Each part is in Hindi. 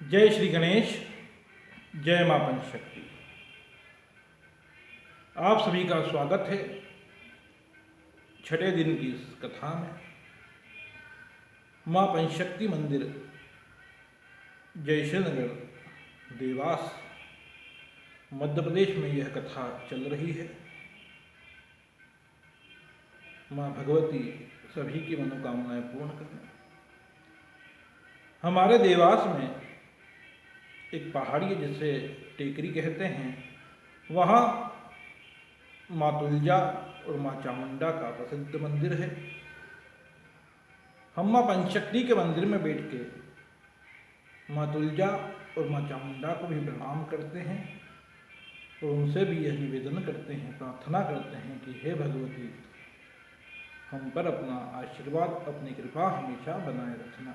जय श्री गणेश। जय मां पंचशक्ति। आप सभी का स्वागत है छठे दिन की इस कथा में। मां पंचशक्ति मंदिर जयश्रीनगर देवास मध्य प्रदेश में यह कथा चल रही है। मां भगवती सभी की मनोकामनाएं पूर्ण करें। हमारे देवास में एक पहाड़ी है जिसे टेकरी कहते हैं। वहाँ माँ तुलजा और माँ चामुंडा का प्रसिद्ध मंदिर है। हम माँ पंचशक्ति के मंदिर में बैठ के माँ तुलजा और माँ चामुंडा को भी प्रणाम करते हैं और उनसे भी यह निवेदन करते हैं, प्रार्थना करते हैं कि हे भगवती, हम पर अपना आशीर्वाद, अपनी कृपा हमेशा बनाए रखना।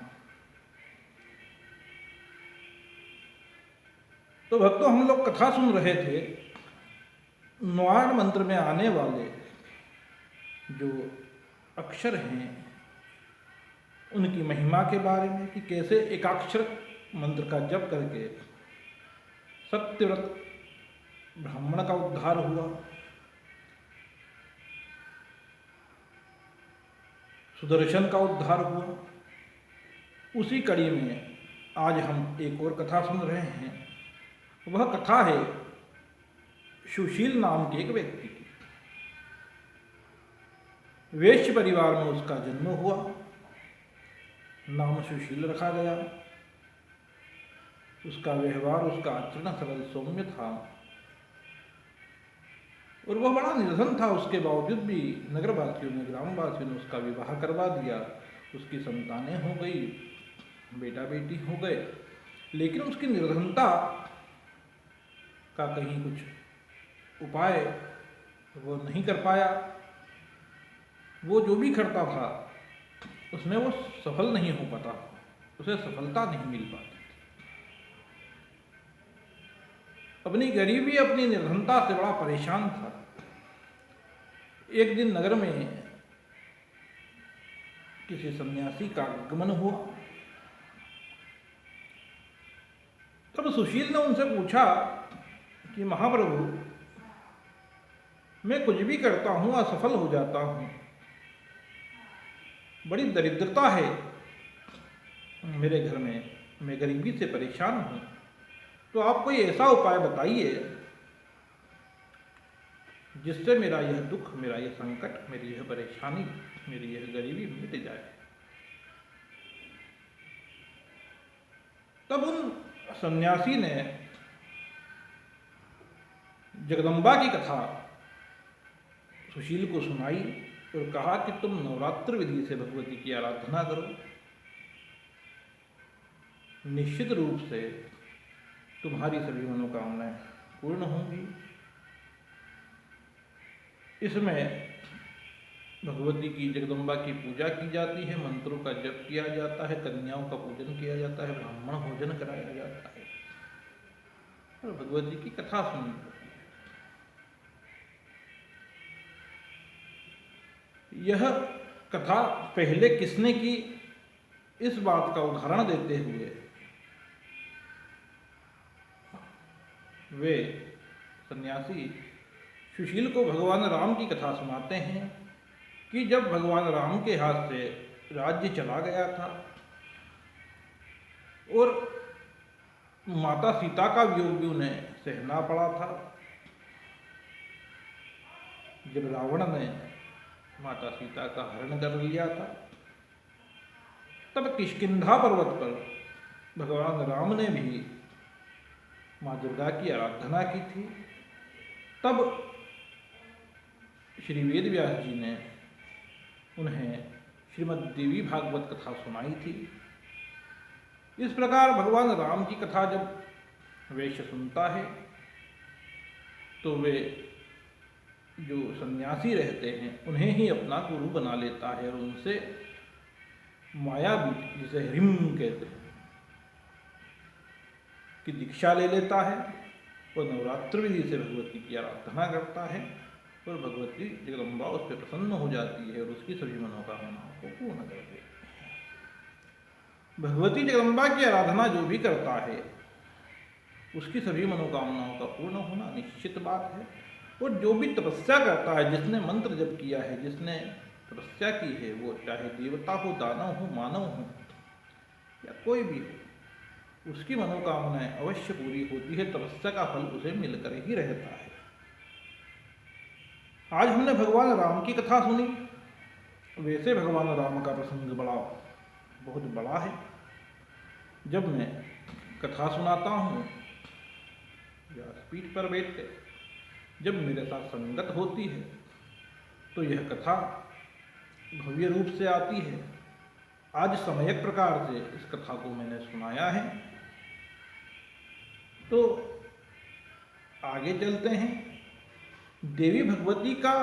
तो भक्तों, हम लोग कथा सुन रहे थे नवायण मंत्र में आने वाले जो अक्षर हैं उनकी महिमा के बारे में, कि कैसे एकाक्षर मंत्र का जप करके सत्यव्रत ब्राह्मण का उद्धार हुआ, सुदर्शन का उद्धार हुआ। उसी कड़ी में आज हम एक और कथा सुन रहे हैं। वह कथा है सुशील नाम के एक व्यक्ति की। वैश्य परिवार में उसका जन्म हुआ, नाम सुशील रखा गया। उसका व्यवहार, उसका आचरण सरल सौम्य था और वह बड़ा निर्धन था। उसके बावजूद भी नगरवासियों ने, ग्रामवासियों ने उसका विवाह करवा दिया। उसकी संतानें हो गई, बेटा बेटी हो गए, लेकिन उसकी निर्धनता का कहीं कुछ उपाय वो नहीं कर पाया। वो जो भी करता था उसमें वो सफल नहीं हो पाता, उसे सफलता नहीं मिल पाती। अपनी गरीबी, अपनी निर्धनता से बड़ा परेशान था। एक दिन नगर में किसी सन्यासी का आगमन हुआ। तब सुशील ने उनसे पूछा कि महाप्रभु, मैं कुछ भी करता हूं, असफल हो जाता हूं, बड़ी दरिद्रता है मेरे घर में, मैं गरीबी से परेशान हूं, तो आप कोई ऐसा उपाय बताइए जिससे मेरा यह दुख, मेरा यह संकट, मेरी यह परेशानी, मेरी यह गरीबी मिट जाए। तब उन सन्यासी ने जगदम्बा की कथा सुशील को सुनाई और कहा कि तुम नवरात्र विधि से भगवती की आराधना करो, निश्चित रूप से तुम्हारी सभी मनोकामनाएं पूर्ण होंगी। इसमें भगवती की, जगदम्बा की पूजा की जाती है, मंत्रों का जप किया जाता है, कन्याओं का पूजन किया जाता है, ब्राह्मण भोजन कराया जाता है और भगवती की कथा सुनी जाती है। यह कथा पहले किसने की, इस बात का उदाहरण देते हुए वे सन्यासी सुशील को भगवान राम की कथा सुनाते हैं कि जब भगवान राम के हाथ से राज्य चला गया था और माता सीता का वियोग भी उन्हें सहना पड़ा था। जब रावण ने माता सीता का हरण कर लिया था, तब किष्किंधा पर्वत पर भगवान राम ने भी माँ दुर्गा की आराधना की थी। तब श्री वेद व्यास जी ने उन्हें श्रीमद् देवी भागवत कथा सुनाई थी। इस प्रकार भगवान राम की कथा जब वैश्य सुनता है तो वे जो सन्यासी रहते हैं उन्हें ही अपना गुरु बना लेता है और उनसे मायावी, जिसे ह्रीम कहते हैं, की दीक्षा ले लेता है और नवरात्र विधि से भगवती की आराधना करता है और भगवती जगदम्बा उस पर प्रसन्न हो जाती है और उसकी सभी मनोकामनाओं को पूर्ण कर देती है। भगवती जगदम्बा की आराधना जो भी करता है उसकी सभी मनोकामनाओं का पूर्ण होना निश्चित बात है। और जो भी तपस्या करता है, जिसने मंत्र जप किया है, जिसने तपस्या की है, वो चाहे देवता हो, दानव हो, मानव हो या कोई भी हो, उसकी मनोकामनाएं अवश्य पूरी होती है। तपस्या का फल उसे मिलकर ही रहता है। आज हमने भगवान राम की कथा सुनी। वैसे भगवान राम का प्रसंग बहुत बड़ा है। जब मैं कथा सुनाता हूँ या पीठ पर बैठ कर जब मेरे साथ संगत होती है तो यह कथा भव्य रूप से आती है। आज सम्यक प्रकार से इस कथा को मैंने सुनाया है। तो आगे चलते हैं। देवी भगवती का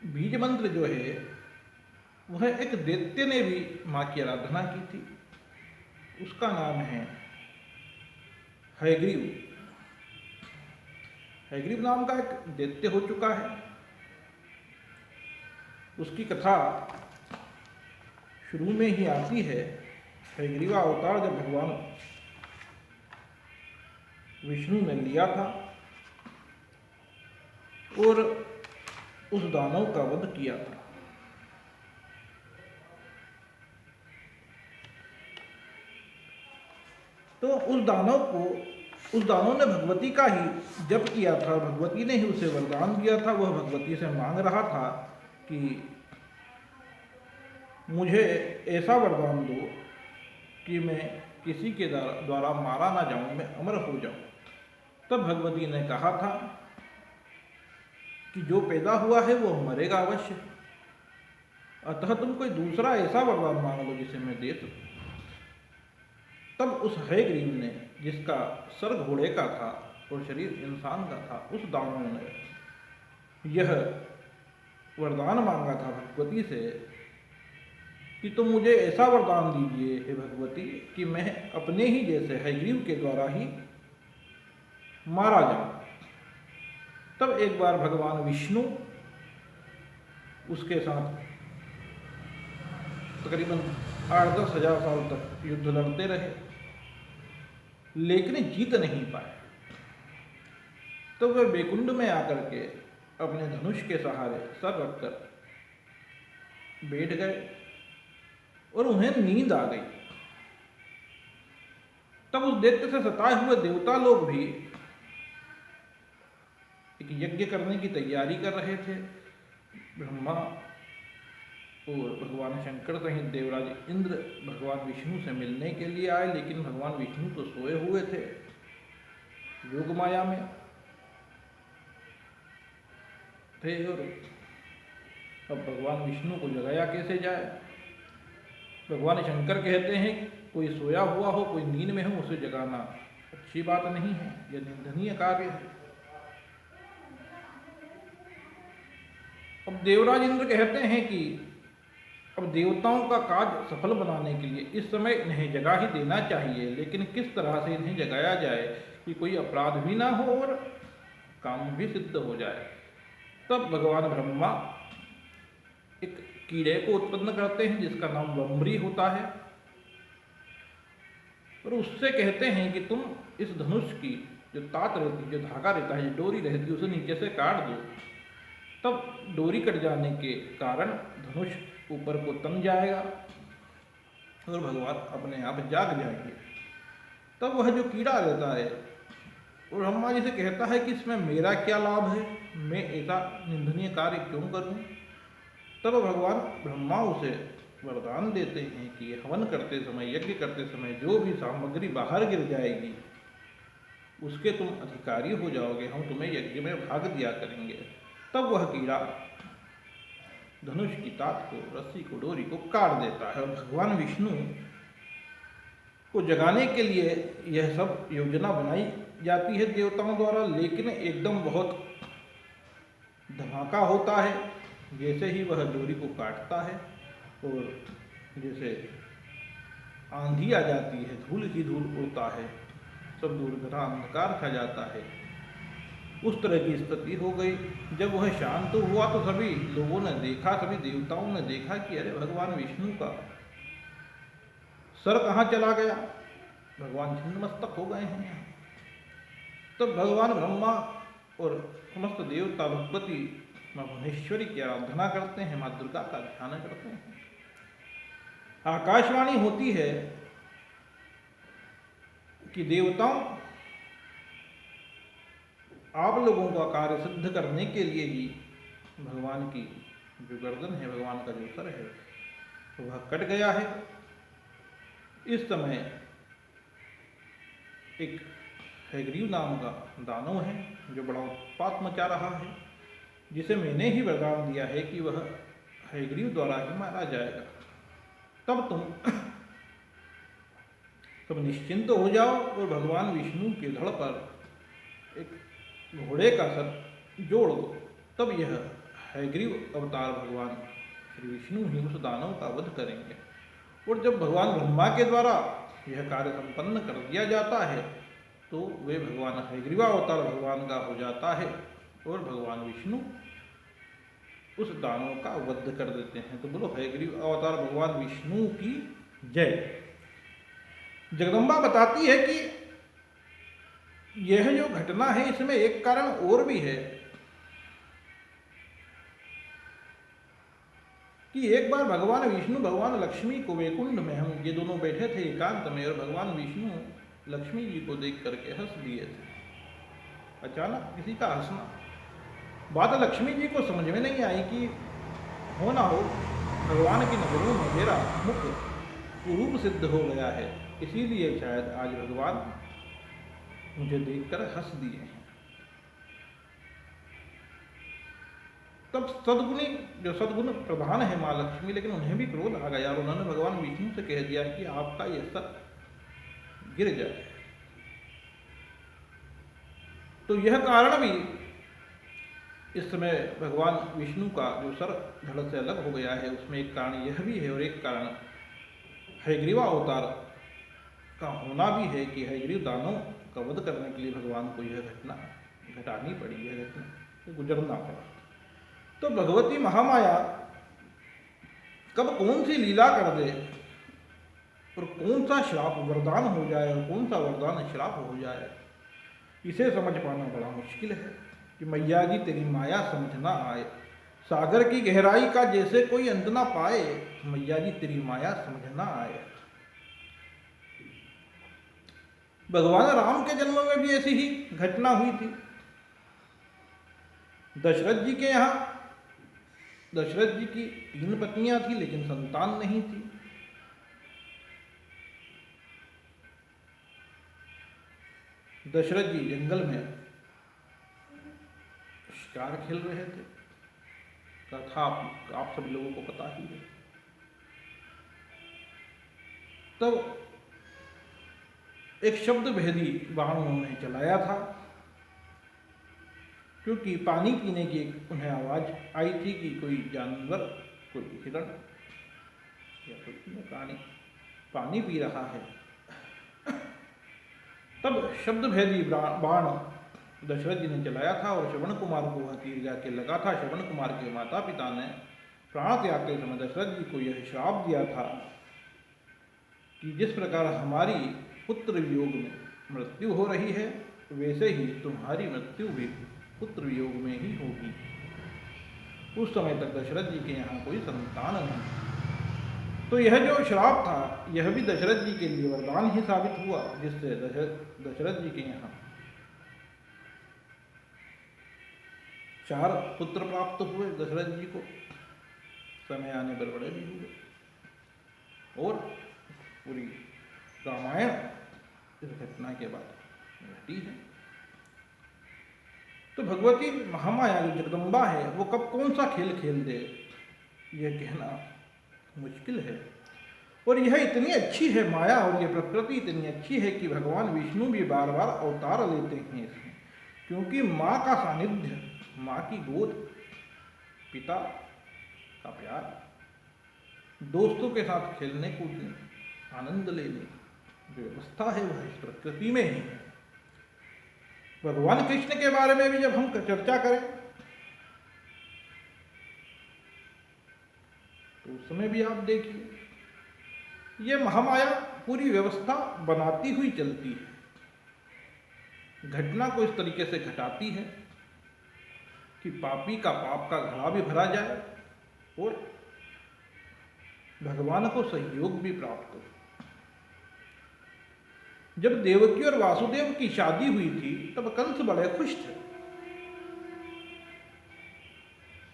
बीज मंत्र जो है वह एक दैत्य ने भी माँ की आराधना की थी। उसका नाम है हयग्रीव। हयग्रीव नाम का एक दैत्य हो चुका है। उसकी कथा शुरू में ही आती है। हयग्रीवा अवतार जब भगवान विष्णु ने लिया था और उस दानव का वध किया था। तो उस दानव ने भगवती का ही जप किया था। भगवती ने ही उसे वरदान दिया था। वह भगवती से मांग रहा था कि मुझे ऐसा वरदान दो कि मैं किसी के द्वारा मारा ना जाऊं, मैं अमर हो जाऊं। तब भगवती ने कहा था कि जो पैदा हुआ है वो मरेगा अवश्य, अतः तुम कोई दूसरा ऐसा वरदान मांग लो जिसे मैं दे सकूं। तब उस हयग्रीव ने, जिसका सर घोड़े का था और शरीर इंसान का था, उस दानव ने यह वरदान मांगा था भगवती से कि तुम मुझे ऐसा वरदान दीजिए हे भगवती कि मैं अपने ही जैसे हयग्रीव के द्वारा ही मारा जाऊं। तब एक बार भगवान विष्णु उसके साथ तकरीबन 8-10 हजार साल तक युद्ध लड़ते रहे, लेकिन जीत नहीं पाए। तो वे बैकुंठ में आकर के अपने धनुष के सहारे सर रखकर बैठ गए और उन्हें नींद आ गई। तब उस दैत्य से सताए हुए देवता लोग भी एक यज्ञ करने की तैयारी कर रहे थे। ब्रह्मा और भगवान शंकर सहित देवराज इंद्र भगवान विष्णु से मिलने के लिए आए, लेकिन भगवान विष्णु तो सोए हुए थे योग माया में थे। और अब भगवान विष्णु को जगाया कैसे जाए। भगवान शंकर कहते हैं कोई सोया हुआ हो, कोई नींद में हो, उसे जगाना अच्छी बात नहीं है, यह निंदनीय कार्य है। अब देवराज इंद्र कहते हैं कि अब देवताओं का काज सफल बनाने के लिए इस समय इन्हें जगा ही देना चाहिए, लेकिन किस तरह से इन्हें जगाया जाए कि कोई अपराध भी ना हो और काम भी सिद्ध हो जाए। तब भगवान ब्रह्मा एक कीड़े को उत्पन्न करते हैं जिसका नाम वम्बरी होता है, और उससे कहते हैं कि तुम इस धनुष की जो तात रहती, जो धागा रहता है, जो डोरी रहती है, उसे नीचे से काट दो। तब डोरी कट जाने के कारण धनुष ऊपर को तन जाएगा और भगवान अपने आप जाग जाएंगे। तब वह जो कीड़ा रहता है और ब्रह्मा जी से कहता है कि इसमें मेरा क्या लाभ है, मैं ऐसा निंदनीय कार्य क्यों करूं। तब भगवान ब्रह्मा उसे वरदान देते हैं कि हवन करते समय, यज्ञ करते समय जो भी सामग्री बाहर गिर जाएगी उसके तुम अधिकारी हो जाओगे, हम तुम्हें यज्ञ में भाग दिया करेंगे। तब वह कीड़ा धनुष की तात को, रस्सी को, डोरी को काट देता है। और भगवान विष्णु को जगाने के लिए यह सब योजना बनाई जाती है देवताओं द्वारा, लेकिन एकदम बहुत धमाका होता है। जैसे ही वह डोरी को काटता है और जैसे आंधी आ जाती है, धूल ही धूल उड़ता है, सब दूर घना अंधकार छा जाता है, उस तरह की स्थिति हो गई। जब वह शांत हुआ तो सभी लोगों ने देखा, सभी देवताओं ने देखा कि अरे भगवान विष्णु का सर कहाँ चला गया, भगवान छिन्नमस्तक हो गए हैं यहाँ। तब भगवान ब्रह्मा और समस्त देवता भगवती माँ भुवनेश्वरी की आराधना करते हैं, माँ दुर्गा का ध्यान करते हैं। आकाशवाणी होती है कि देवताओं, आप लोगों का कार्य सिद्ध करने के लिए ही भगवान की जो गर्दन है, भगवान का जो सर है, वह कट गया है। इस समय एक हैग्रीव नाम का दानव है जो बड़ा उत्पात मचा रहा है, जिसे मैंने ही वरदान दिया है कि वह हैग्रीव द्वारा ही मारा जाएगा। तब तुम सब निश्चिंत हो जाओ और भगवान विष्णु के धड़ पर एक घोड़े का सर जोड़ दो। तब यह हैग्रीव अवतार भगवान श्री विष्णु ही उस दानव का वध करेंगे। और जब भगवान ब्रह्मा के द्वारा यह कार्य संपन्न कर दिया जाता है तो वे भगवान हैग्रीवावतार भगवान का हो जाता है और भगवान विष्णु उस दानव का वध कर देते हैं। तो बोलो हैग्रीव अवतार भगवान विष्णु की जय। जगदम्बा बताती है कि यह जो घटना है इसमें एक कारण और भी है कि एक बार भगवान विष्णु भगवान लक्ष्मी को वैकुंठ में, हम ये दोनों बैठे थे एकांत में, और भगवान विष्णु लक्ष्मी जी को देख करके हंस दिए थे। अचानक किसी का हंसना, बात लक्ष्मी जी को समझ में नहीं आई कि हो ना हो भगवान की नजरों में मेरा मुख कुरूप सिद्ध हो गया है, इसीलिए शायद आज भगवान मुझे देखकर हंस दिए हैं। तब सद्गुणी जो सद्गुण प्रधान है माँ लक्ष्मी, लेकिन उन्हें भी क्रोध आ गया और उन्होंने भगवान विष्णु से कह दिया कि आपका यह सर गिर जाए। तो यह कारण भी इस समय भगवान विष्णु का जो सर धड़ से अलग हो गया है उसमें एक कारण यह भी है, और एक कारण हैग्रीवा अवतार का होना भी है कि हैग्रीव दानों का वध करने के लिए भगवान को यह घटना घटानी पड़ी, यह घटना गुजरना पड़ा। तो भगवती महामाया कब कौन सी लीला कर दे और कौन सा श्राप वरदान हो जाए और कौन सा वरदान श्राप हो जाए, इसे समझ पाना बड़ा मुश्किल है। कि मैया जी तेरी माया समझ ना आए, सागर की गहराई का जैसे कोई अंत ना पाए, मैया जी तेरी माया समझ ना आए। भगवान राम के जन्म में भी ऐसी ही घटना हुई थी। दशरथ जी के यहाँ दशरथ जी की 3 पत्नियां थी लेकिन संतान नहीं थी। दशरथ जी जंगल में शिकार खेल रहे थे, कथा आप सब लोगों को पता ही है। तब एक शब्द भेदी बाण उन्होंने चलाया था, क्योंकि पानी पीने की उन्हें आवाज आई थी कि कोई जानवर, कोई हिरण या कोई प्राणी पानी पी रहा है। तब शब्द भेदी बाण दशरथ जी ने चलाया था और श्रवण कुमार को वह तीर जाके लगा था। श्रवण कुमार के माता पिता ने प्राण त्यागते समय दशरथ जी को यह श्राप दिया था कि जिस प्रकार हमारी पुत्र वियोग में मृत्यु हो रही है वैसे ही तुम्हारी मृत्यु भी पुत्र वियोग में ही होगी। उस समय तक दशरथ जी के यहाँ कोई संतान नहीं। तो यह जो श्राप था यह भी दशरथ जी के लिए वरदान ही साबित हुआ, जिससे दशरथ जी के यहाँ 4 पुत्र प्राप्त हुए दशरथ जी को। समय आने पर बड़े भी हुए और पूरी रामायण इस घटना के बाद घटी है। तो भगवती महामाया जो जगदम्बा है वो कब कौन सा खेल खेल दे यह कहना मुश्किल है। और यह इतनी अच्छी है माया और यह प्रकृति इतनी अच्छी है कि भगवान विष्णु भी बार बार अवतार लेते हैं इसमें, क्योंकि माँ का सानिध्य, माँ की गोद, पिता का प्यार, दोस्तों के साथ खेलने कूदने आनंद लेने जो व्यवस्था है वह इस प्रकृति में ही है। भगवान कृष्ण के बारे में भी जब हम चर्चा करें तो उस समय भी आप देखिए ये महामाया पूरी व्यवस्था बनाती हुई चलती है, घटना को इस तरीके से घटाती है कि पापी का पाप का घड़ा भी भरा जाए और भगवान को सहयोग भी प्राप्त हो। जब देवकी और वासुदेव की शादी हुई थी तब कंस बड़े खुश थे।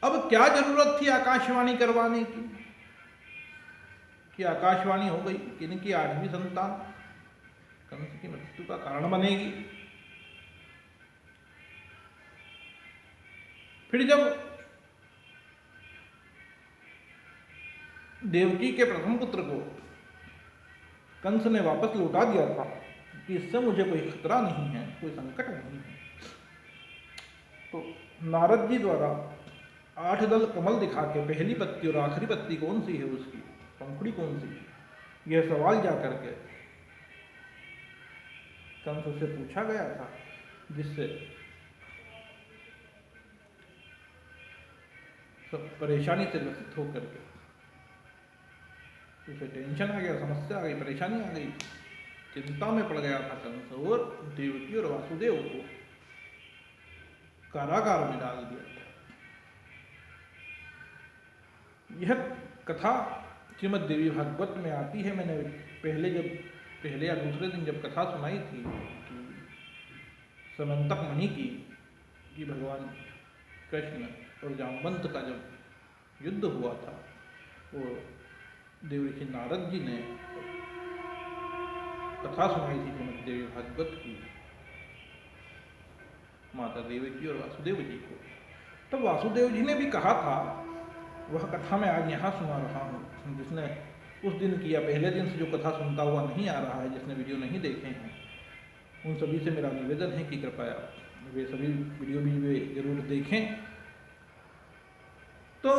अब क्या जरूरत थी आकाशवाणी करवाने की, कि आकाशवाणी हो गई कि इनकी 8वीं संतान कंस की मृत्यु का कारण बनेगी। फिर जब देवकी के प्रथम पुत्र को कंस ने वापस लौटा दिया था कि इससे मुझे कोई खतरा नहीं है, कोई संकट नहीं है, तो नारद जी द्वारा 8 दल कमल दिखा के पहली पत्ती और आखिरी पत्ती कौन सी है, उसकी पंखुड़ी कौन सी है, यह सवाल जा करके कंस से पूछा गया था, जिससे सब परेशानी से ग्रसित होकर के उसे टेंशन आ गया, समस्या आ गई, परेशानी आ गई, चिंता में पड़ गया था कंस और देवकी और वासुदेव को कारागार में डाल दिया था। यह कथा श्रीमद् देवी भागवत में आती है। मैंने पहले या दूसरे दिन जब कथा सुनाई थी कि समंतक मणि की, कि भगवान कृष्ण और जामवंत का जब युद्ध हुआ था, वो देवऋषि नारद जी ने कथा सुनाई थी श्रीमद् देवी भागवत की माता देवकी और वासुदेव जी को। तब वासुदेव जी ने भी कहा था, वह कथा मैं आज यहाँ सुना रहा हूँ। जिसने उस दिन की या पहले दिन से जो कथा सुनता हुआ नहीं आ रहा है, जिसने वीडियो नहीं देखे हैं, उन सभी से मेरा निवेदन है कि कृपया वे सभी वीडियो भी वे जरूर देखें। तो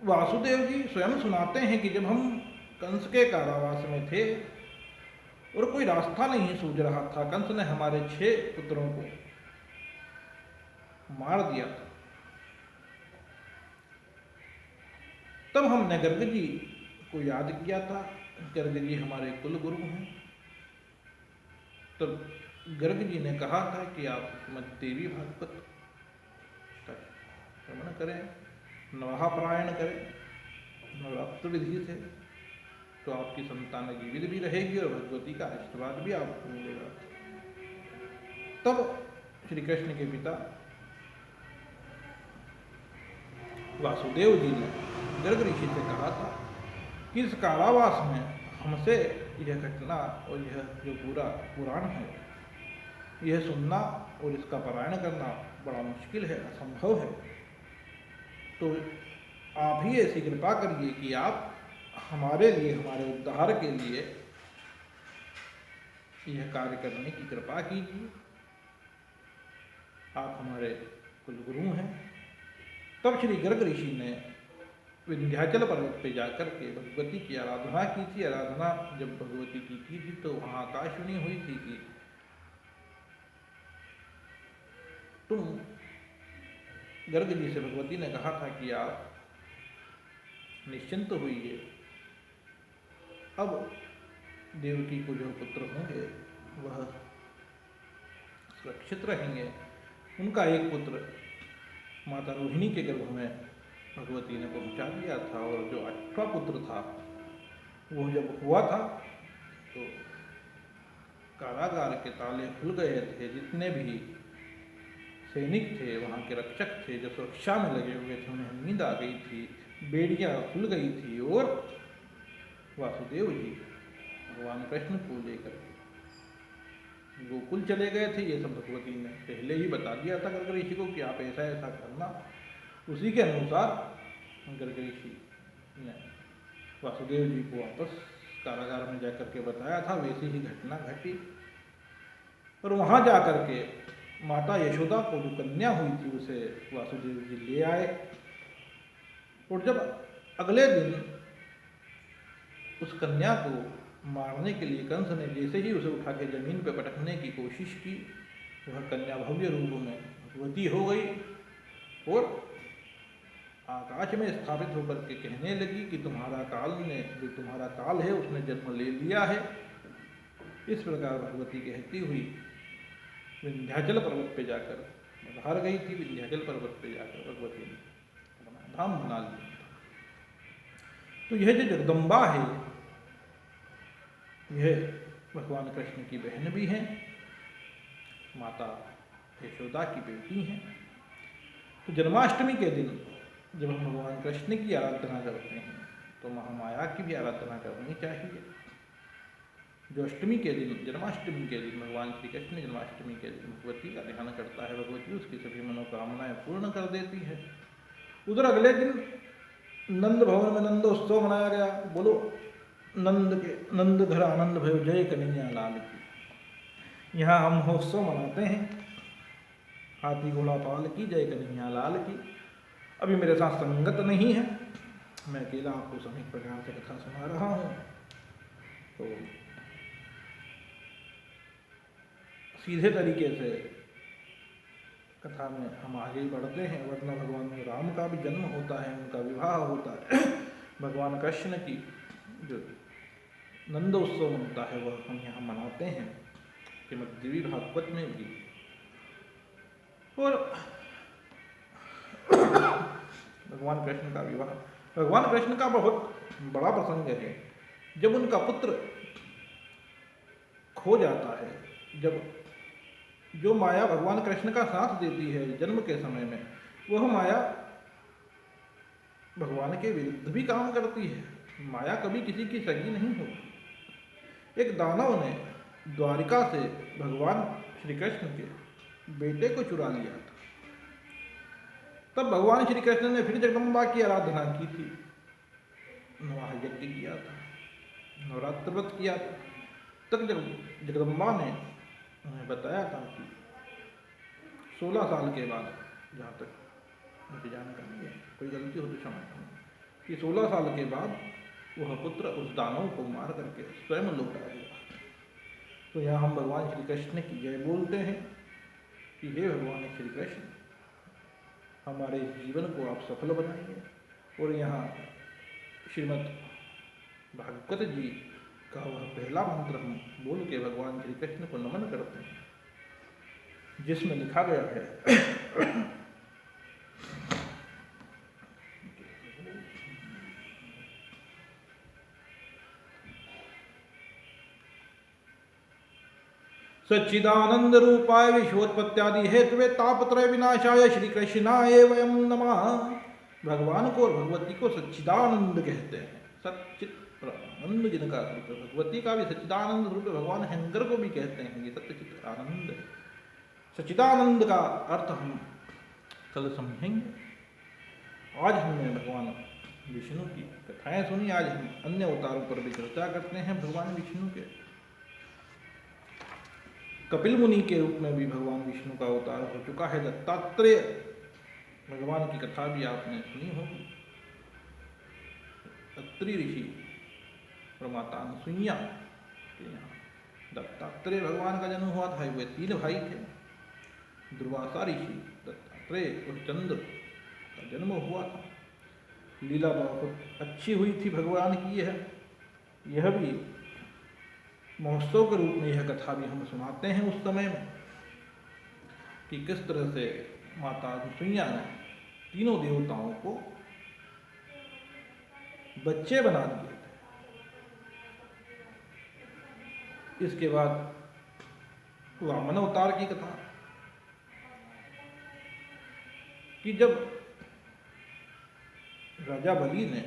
वासुदेव जी स्वयं सुनाते हैं कि जब हम कंस के कारावास में थे और कोई रास्ता नहीं सूझ रहा था, कंस ने हमारे 6 पुत्रों को मार दिया था, तब हमने गर्ग जी को याद किया था। गर्ग जी हमारे कुल गुरु हैं। तब गर्ग जी ने कहा था कि आप श्रीमद् देवी भागवत का श्रवण करें, नवाहापरायण करें नवरात्र विधि से, तो आपकी संतान जीवित भी रहेगी और भगवती का आशीर्वाद भी आपको मिलेगा। तब श्री कृष्ण के पिता वासुदेव जी ने गर्ग ऋषि से कहा था कि इस कारावास में हमसे यह घटना और यह जो पूरा पुराण है, यह सुनना और इसका पारायण करना बड़ा मुश्किल है, असंभव है। तो आप ही ऐसी कृपा करिए कि आप हमारे लिए, हमारे उद्धार के लिए यह कार्य करने की कृपा कीजिए। आप हमारे कुलगुरु हैं। तब श्री गर्ग ऋषि ने विंध्याचल पर्वत पे जाकर के भगवती की आराधना की थी। आराधना जब भगवती की थी तो वहाँ आकाशवाणी हुई थी कि तुम, गर्ग जी से भगवती ने कहा था कि आप निश्चिंत होइए, अब देवकी को जो पुत्र होंगे वह सुरक्षित रहेंगे। उनका एक पुत्र माता रोहिणी के गर्भ में भगवती ने पहुंचा दिया था, और जो 8वां पुत्र था वो जब हुआ था तो कारागार के ताले खुल गए थे। जितने भी सैनिक थे, वहाँ के रक्षक थे जो सुरक्षा में लगे हुए थे, उन्हें नींद आ गई थी, बेड़ियाँ खुल गई थी, और वासुदेव जी भगवान कृष्ण को लेकर गोकुल चले गए थे। ये सब भगवती ने पहले ही बता दिया था गर्ग ऋषि को कि आप ऐसा ऐसा करना। उसी के अनुसार गर्ग ऋषि ने वासुदेव जी को वापस कारागार में जाकर के बताया था। वैसी ही घटना घटी, और वहाँ जाकर के माता यशोदा को जो कन्या हुई थी उसे वासुदेव जी ले आए। और जब अगले दिन उस कन्या को मारने के लिए कंस ने जैसे ही उसे उठा के जमीन पर पटकने की कोशिश की, वह कन्या भव्य रूप में भगवती हो गई और आकाश में स्थापित होकर के कहने लगी कि तुम्हारा काल है उसने जन्म ले लिया है। इस प्रकार भगवती कहती हुई विंध्याचल पर्वत पे जाकर बाहर गई थी। विंध्याचल पर्वत पे जाकर भगवती ने अपना धाम बना लिया। तो यह जो जगदम्बा है यह भगवान कृष्ण की बहन भी हैं, माता यशोदा की बेटी हैं। तो जन्माष्टमी के दिन जब हम भगवान कृष्ण की आराधना करते हैं तो महामाया की भी आराधना करनी चाहिए। जो अष्टमी के दिन, जन्माष्टमी के दिन भगवान श्री कृष्ण जन्माष्टमी के दिन भगवती का ध्यान करता है, भगवती उसकी सभी मनोकामनाएं पूर्ण कर देती है। उधर अगले दिन नंद भवन में नंदोत्सव मनाया गया। बोलो नंद घर आनंद भयो जय कन्हैया लाल की। यहाँ हम महोत्सव मनाते हैं, हाथी घोड़ा पाल की जय कन्हैया लाल की। अभी मेरे साथ संगत नहीं है, मैं अकेला आपको सभी प्रकार से कथा सुना रहा हूँ। तो सीधे तरीके से कथा में हम आगे बढ़ते हैं, वरना भगवान राम का भी जन्म होता है, उनका विवाह होता है। भगवान कृष्ण की जो नंदोत्सव मनता है वह हम यहाँ मनाते हैं श्रीमद्देवी भागवत में भी। और भगवान कृष्ण का विवाह, भगवान कृष्ण का बहुत बड़ा प्रसंग है। जब उनका पुत्र खो जाता है, जब जो माया भगवान कृष्ण का साथ देती है जन्म के समय में, वह माया भगवान के विरुद्ध भी काम करती है। माया कभी किसी की सगी नहीं होती। एक दानव ने द्वारिका से भगवान श्री कृष्ण के बेटे को चुरा लिया था। तब भगवान श्री कृष्ण ने फिर जगदम्बा की आराधना की थी, नवाह यज्ञ किया था, नवरात्र व्रत किया था। तब जगदम्बा ने उन्हें बताया था कि 16 साल के बाद, जहाँ तक मुझे जानकारी है, कोई गलती हो तो क्षमा करें, कि 16 साल के बाद वह पुत्र उस दानव को मार करके स्वयं लौटा दिया। तो यहाँ हम भगवान श्री कृष्ण की जय बोलते हैं कि हे भगवान श्री कृष्ण, हमारे जीवन को आप सफल बनाइए। और यहाँ श्रीमद् भागवत जी का वह पहला मंत्र हम बोल के भगवान श्री कृष्ण को नमन करते हैं, जिसमें लिखा गया है सच्चिदानंद रूपाय विश्वोत्पत्त्यादि हेतुवे तापत्रय विनाशाय श्री कृष्णाय वयम नमः। भगवान को और भगवती को सच्चिदानंद कहते हैं। सच्चित आनंद जिनका रूप है, भगवती का भी सच्चिदानंद रूप है, भगवान शंकर को भी कहते हैं ये सच्चित आनंद है। सच्चिदानंद का अर्थ हम कल समझेंगे। आज हमने भगवान विष्णु की कथाएं सुनी। आज हम अन्य अवतारों पर भी चर्चा करते हैं भगवान विष्णु के। कपिल मुनि के रूप में भी भगवान विष्णु का अवतार हो चुका है। दत्तात्रेय भगवान की कथा भी आपने सुनी होगी। अत्रि ऋषि और माता अनुसुईया के यहाँ दत्तात्रेय भगवान का जन्म हुआ था। वे 3 भाई थे, दुर्वासा ऋषि, दत्तात्रेय और चंद्र का जन्म हुआ था। लीला बहुत अच्छी हुई थी भगवान की। यह भी महोत्सव के रूप में यह कथा भी हम सुनाते हैं उस समय में, कि किस तरह से माता अनुसुईया ने तीनों देवताओं को बच्चे बना दिए थे। इसके बाद वामन अवतार की कथा, कि जब राजा बलि ने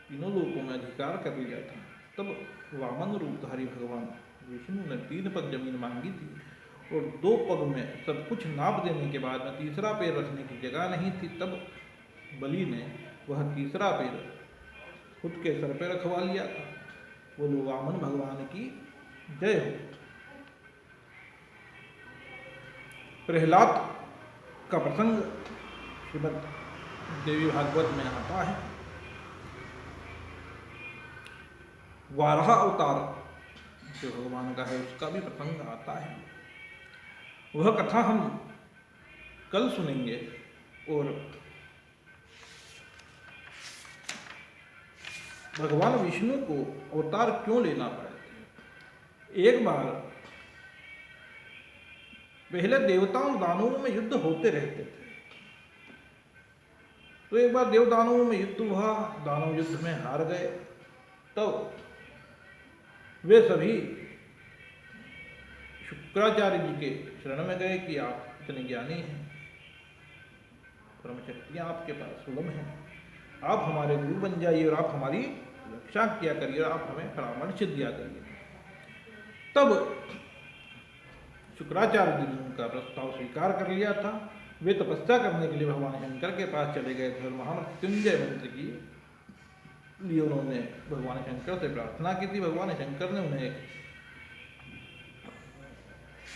तीनों लोकों में अधिकार कर लिया था, तब वामन रूपधारी भगवान विष्णु ने 3 पग जमीन मांगी थी और 2 पग में सब कुछ नाप देने के बाद में तीसरा पैर रखने की जगह नहीं थी। तब बलि ने वह तीसरा पैर खुद के सर पे रखवा लिया था। बोलो वामन भगवान की जय हो। प्रहलाद का प्रसंग श्रीमद् देवी भागवत में आता है। वाराह अवतार जो भगवान का है उसका भी प्रसंग आता है। वह कथा हम कल सुनेंगे। और भगवान विष्णु को अवतार क्यों लेना पड़े थे। एक बार पहले देवताओं दानवों में युद्ध होते रहते थे। तो एक बार देव दानवों में युद्ध हुआ, दानव युद्ध में हार गए। तो वे सभी शुक्राचार्य जी के शरण में गए कि आप इतने ज्ञानी हैं, परम शक्तियां आपके पास सुलभ हैं, आप हमारे गुरु बन जाइए और आप हमारी रक्षा किया करिए और आप हमें परामर्श दिया करिए। तब शुक्राचार्य जी ने उनका प्रस्ताव स्वीकार कर लिया था। वे तपस्या करने के लिए भगवान शंकर के पास चले गए थे और महामृत्युंजय मंत्र की लिए उन्होंने भगवान शंकर से प्रार्थना की थी। भगवान शंकर ने उन्हें एक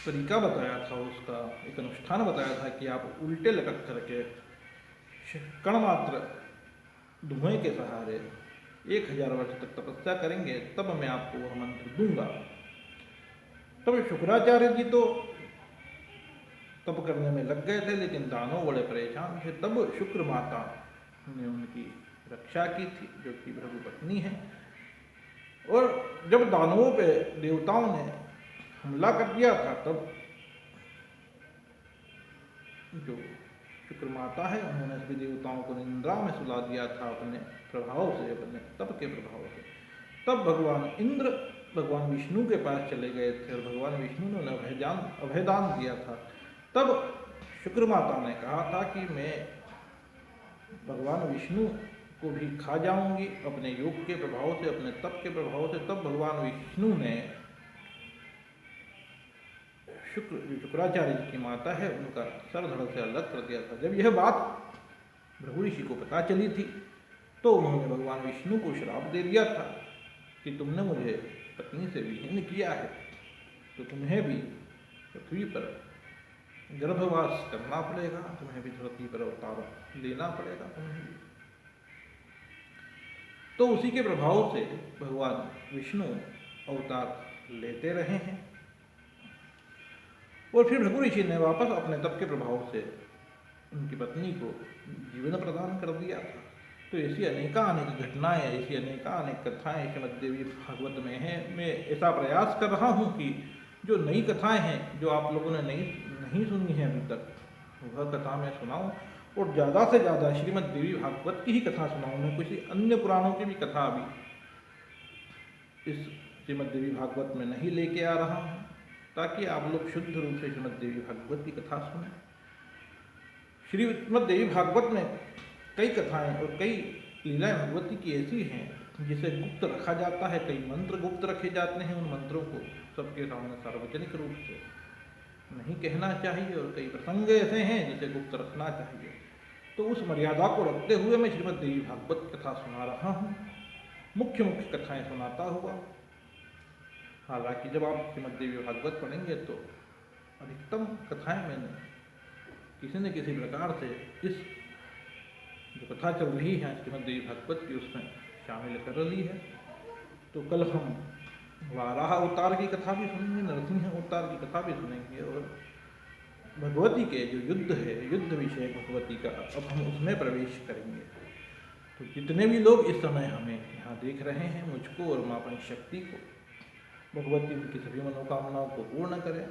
तरीका बताया था, उसका एक अनुष्ठान बताया था कि आप उल्टे लटक करके कण मात्र धुएं के सहारे 1000 वर्ष तक तपस्या करेंगे, तब मैं आपको वह मंत्र दूंगा। तब शुक्राचार्य जी तो तप करने में लग गए थे, लेकिन दानव बड़े परेशान थे। तब शुक्र माता ने उनकी रक्षा की थी, जो कि भृगु पत्नी है। और जब दानवों पे देवताओं ने हमला कर दिया था, तब जो शुक्र माता है उन्होंने सभी देवताओं को निंद्रा में सुला दिया था अपने प्रभाव से, अपने तप के प्रभाव से। तब भगवान इंद्र भगवान विष्णु के पास चले गए थे और भगवान विष्णु ने उन्हें अभयदान दिया था। तब शुक्र माता ने कहा था कि मैं भगवान विष्णु को भी खा जाऊंगी अपने योग के प्रभाव से, अपने तप के प्रभाव से। तब भगवान विष्णु ने शुक्राचार्य जी की माता है उनका सर धड़ से अलग कर दिया था। जब यह बात भृगु ऋषि को पता चली थी, तो उन्होंने भगवान विष्णु को श्राप दे दिया था कि तुमने मुझे पत्नी से विहीन किया है, तो तुम्हें भी पृथ्वी पर गर्भवास करना पड़ेगा, तुम्हें भी धरती पर अवतार लेना पड़ेगा तुम्हें भी। तो उसी के प्रभाव से भगवान विष्णु अवतार लेते रहे हैं। और फिर भृगु ऋषि ने वापस अपने तप के प्रभाव से उनकी पत्नी को जीवन प्रदान कर दिया था। तो ऐसी अनेक घटनाएं, ऐसी अनेक कथाएं श्रीमद्देवी भागवत में हैं। मैं ऐसा प्रयास कर रहा हूँ कि जो नई कथाएं हैं, जो आप लोगों ने नहीं सुनी है अभी तक, वह कथा मैं सुनाऊँ और ज़्यादा से ज़्यादा श्रीमद्देवी भागवत की ही कथा सुनाऊँ। मैं किसी अन्य पुराणों की भी कथा अभी इस श्रीमद्देवी भागवत में नहीं लेके आ रहा हूँ, ताकि आप लोग शुद्ध रूप से श्रीमद्देवी भागवत की कथा सुनें। श्रीमद्देवी भागवत में कई कथाएं और कई लीलाएं भगवती की ऐसी हैं जिसे गुप्त रखा जाता है, कई मंत्र गुप्त रखे जाते हैं। उन मंत्रों को सबके सामने सार्वजनिक रूप से नहीं कहना चाहिए और कई प्रसंग ऐसे हैं जिसे गुप्त रखना चाहिए। तो उस मर्यादा को रखते हुए मैं श्रीमद्देवी भागवत कथा सुना रहा हूँ, मुख्य कथाएं सुनाता हुआ। हालांकि जब आप श्रीमद्देवी भागवत पढ़ेंगे तो अधिकतम कथाएं मैंने किसी न किसी प्रकार से इस जो कथा चल रही है श्रीमद्देवी भागवत की उसमें शामिल कर ली है। तो कल हम वाराह अवतार की कथा भी सुनेंगे, नरसिंह अवतार की कथा भी सुनेंगे और भगवती के जो युद्ध है, युद्ध विषय भगवती का, अब हम उसमें प्रवेश करेंगे। तो जितने भी लोग इस समय हमें यहाँ देख रहे हैं, मुझको और माँ शक्ति को, भगवती उनकी सभी मनोकामनाओं को पूर्ण करें।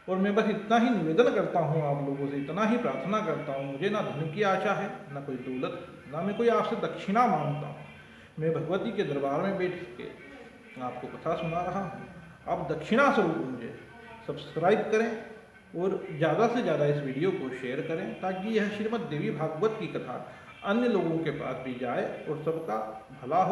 और मैं बस इतना ही निवेदन करता हूँ आप लोगों से, इतना ही प्रार्थना करता हूँ। मुझे ना धन की आशा है, ना कोई दौलत, ना मैं कोई आपसे दक्षिणा मांगता हूँ। मैं भगवती के दरबार में बैठ के आपको कथा सुना रहा हूँ। आप दक्षिणा स्वरूप मुझे सब्सक्राइब करें और ज़्यादा से ज़्यादा इस वीडियो को शेयर करें, ताकि यह श्रीमद्देवी भागवत की कथा अन्य लोगों के पास भी जाए और सबका भला हो।